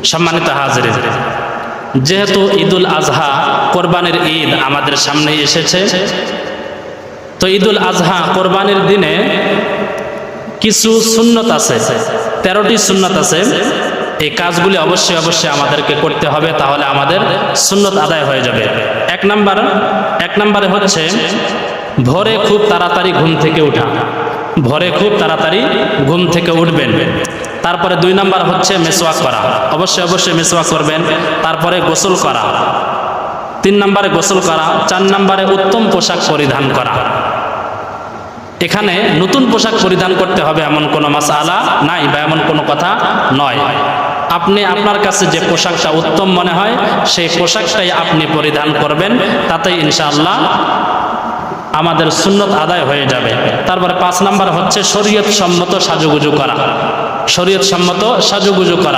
সম্মানিত হাজিরিন, যেহেতু ঈদুল আজহা কোরবানির ঈদ আমাদের সামনে এসেছে, তো ঈদুল আজহা কোরবানির দিনে কিছু সুন্নত আছে, 13টি সুন্নত আছে। এই কাজগুলি অবশ্যই আমাদেরকে করতে হবে, তাহলে আমাদের সুন্নত আদায় হয়ে যাবে। এক নম্বরে হচ্ছে ভোরে খুব তাড়াতাড়ি ঘুম থেকে ওঠা। ভোরে খুব তাড়াতাড়ি ঘুম থেকে উঠবেন। তারপরে 2 নম্বর হচ্ছে মেসওয়াক করা, অবশ্যই মেসওয়াক করবেন। তারপরে গোসল করা, 3 নম্বরে গোসল করা। 4 নম্বরে উত্তম পোশাক পরিধান করা। এখানে নতুন পোশাক পরিধান করতে হবে এমন কোনো মাসআলা নাই বা এমন কোনো কথা নয়। আপনি আপনার কাছে যে পোশাকটা উত্তম মনে হয় সেই পোশাকটাই আপনি পরিধান করবেন, তাতেই ইনশাআল্লাহ আমাদের সুন্নত আদায় হয়ে যাবে। তারপরে 5 নম্বর হচ্ছে শরীয়ত সম্মত সাজুগুজু করা। শরীয়ত সম্মত সাজুগুজু করা।